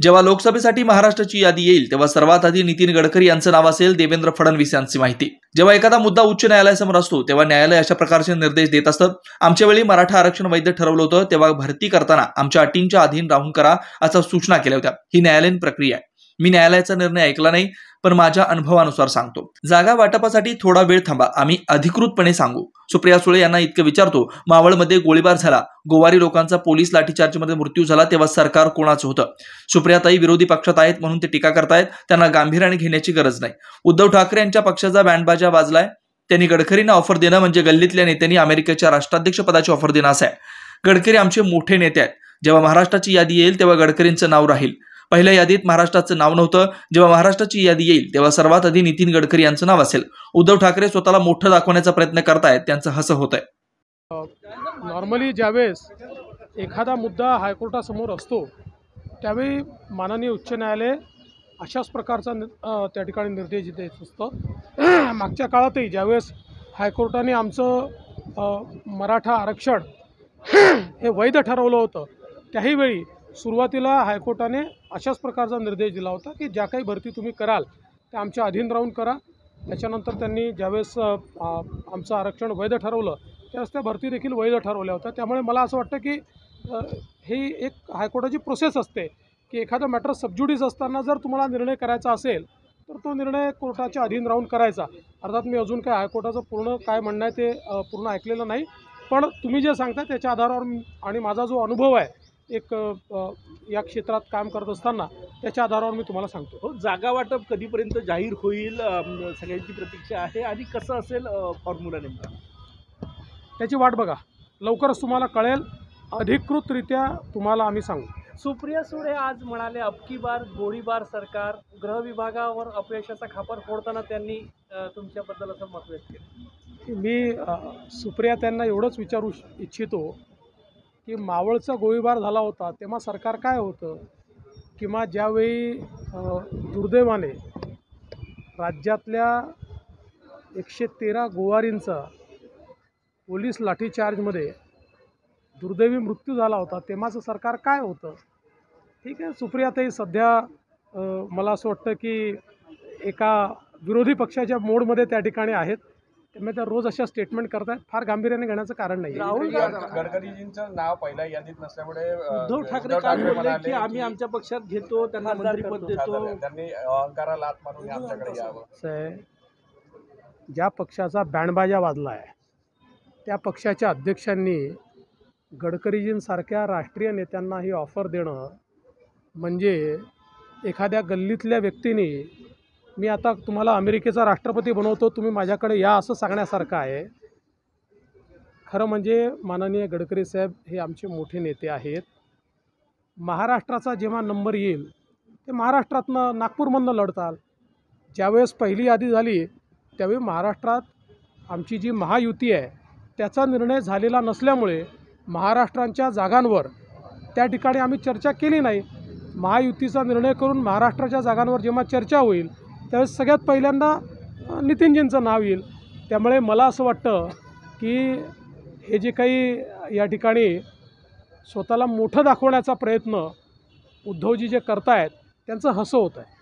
जेव्हा लोकसभेसाठी महाराष्ट्राची यादी येईल तेव्हा सर्वात आधी नितीन गडकरी यांचं नाव असेल, देवेंद्र फडणवीस यांची माहिती। जेव्हा एखादा मुद्दा उच्च न्यायालयासमोर असतो तेव्हा न्यायालय अशा प्रकारचे निर्देश देत असतं। आमच्या वेळी मराठा आरक्षण वैध ठरवलं होतं तेव्हा भरती करताना आमच्या अटींच्या अधीन राहून करा असं सूचना केल्या होत्या। ही न्यायालयीन प्रक्रिया आहे। मी न्यायालयाचा निर्णय ऐकला नाही, पण माझ्या अनुभवानुसार सांगतो। जागा वाटपासाठी थोडा वेळ थांबा, आम्ही अधिकृतपणे सांगू। सुप्रिया सुळे यांना इतकं विचारतो, मावळमध्ये गोळीबार झाला, गोवारी लोकांचा पोलीस लाठीचार्जमध्ये मृत्यू झाला, तेव्हा सरकार कोणाचं होतं? सुप्रियाताई विरोधी पक्षात आहेत म्हणून ते टीका करतायत, त्यांना गांभीर्याने घेण्याची गरज नाही। उद्धव ठाकरे यांच्या पक्षाचा बँडबाजा वाजलाय, त्यांनी गडकरींना ऑफर देणं म्हणजे गल्लीतल्या नेत्यांनी अमेरिकेच्या राष्ट्राध्यक्ष पदाची ऑफर देणं असं आहे। गडकरी आमचे मोठे नेते आहेत। जेव्हा महाराष्ट्राची यादी येईल तेव्हा गडकरींचं नाव राहील। पहिल्या यादीत महाराष्ट्राचं नाव नव्हतं, जेव्हा महाराष्ट्राची यादी येईल तेव्हा सर्वात आधी नितीन गडकरी यांचं नाव असेल। उद्धव ठाकरे स्वतःला मोठं दाखवण्याचा प्रयत्न करतायत, त्यांचं हसं होतंय। नॉर्मली ज्यावेळेस एखादा मुद्दा हायकोर्टासमोर असतो त्यावेळी माननीय उच्च न्यायालय अशाच प्रकारचा त्या ठिकाणी निर्देश देत असतं। मागच्या काळातही ज्यावेळेस हायकोर्टाने आमचं मराठा आरक्षण हे वैध ठरवलं होतं त्याही वेळी सुरुवातीला हायकोर्टाने अशाच प्रकारचा निर्देश दिला होता की ज्या काही भरती तुम्ही कराल त्या आमच्या अधीन राहून करा। त्याच्यानंतर त्यांनी ज्यावेळेस आमचं आरक्षण वैध ठरवलं त्यावेळेस त्या भरती देखील वैध ठरवल्या होत्या। त्यामुळे मला असं वाटतं की ही एक हायकोर्टाची प्रोसेस असते की एखादा मॅटर सबज्युडिस असताना जर तुम्हाला निर्णय करायचा असेल तर तो निर्णय कोर्टाच्या अधीन राहून करायचा। अर्थात मी अजून काय हायकोर्टाचं पूर्ण काय म्हणणं आहे ते पूर्ण ऐकलेलं नाही, पण तुम्ही जे सांगता त्याच्या आधारावर आणि माझा जो अनुभव आहे एक या क्षेत्रात काम करत असताना त्याच्या आधारावर मी तुम्हाला सांगतो। हो, जागा वाटप कधीपर्यंत जाहीर होईल सगळ्यांची प्रतीक्षा आहे आणि कसं असेल फॉर्म्युला नेमका त्याची वाट बघा, लवकरच तुम्हाला कळेल, अधिकृतरित्या तुम्हाला आम्ही सांगू। सुप्रिया सुळे आज म्हणाले अबकी बार गोळीबार सरकार, गृह विभागावर अपयशाचा खापर फोडताना त्यांनी तुमच्याबद्दल असं मत व्यक्त केलं। मी सुप्रिया त्यांना एवढंच विचारू इच्छितो की मावळचा गोळीबार झाला होता तेव्हा सरकार काय होतं, किंवा ज्यावेळी दुर्दैवाने राज्यातल्या 113 गोवारींचा पोलीस लाठीचार्जमध्ये दुर्दैवी मृत्यू झाला होता तेव्हाचं सरकार काय होतं? ठीक आहे, सुप्रियाताई सध्या मला असं वाटतं की एका विरोधी पक्षाच्या मोडमध्ये त्या ठिकाणी आहेत, त्यामुळे त्या रोज अशा स्टेटमेंट करतायत, फार गांभीर्याने घेण्याचं कारण नाही। राहुल गडकरीजींचं नाव पहिल्या यादीत नसल्यामुळे उद्धव ठाकरे काय बोलले की आम्ही आमच्या पक्षात घेतो, त्यांना मंत्रिपद देतो, त्यांनी अहंकाराला हात मारून आमच्याकडे यावं। ज्या पक्षाचा बँडबाजा वाजला आहे त्या पक्षाच्या अध्यक्षांनी गडकरीजींसारख्या राष्ट्रीय नेत्यांना ही ऑफर देणं म्हणजे एखाद्या गल्लीतल्या व्यक्तीने मी आता तुम्हाला अमेरिकेचा राष्ट्रपती बनवतो, तुम्ही माझ्याकडे या असं सांगण्यासारखं आहे। खरं म्हणजे माननीय गडकरी साहेब हे आमचे मोठे नेते आहेत। महाराष्ट्राचा जेव्हा नंबर येईल ते महाराष्ट्रातनं नागपूरमधनं लढताल। ज्यावेळेस पहिली यादी झाली त्यावेळी महाराष्ट्रात आमची जी महायुती आहे त्याचा निर्णय झालेला नसल्यामुळे महाराष्ट्राच्या जागांवर त्या ठिकाणी आम्ही चर्चा केली नाही। महायुतीचा निर्णय करून महाराष्ट्राच्या जागांवर जेव्हा चर्चा होईल त्यावेळेस सगळ्यात पहिल्यांदा नितीनजींचं नाव येईल। त्यामुळे मला असं वाटतं की हे जे काही या ठिकाणी स्वतःला मोठं दाखवण्याचा प्रयत्न उद्धवजी जे करतायत त्यांचं हसं होत आहे।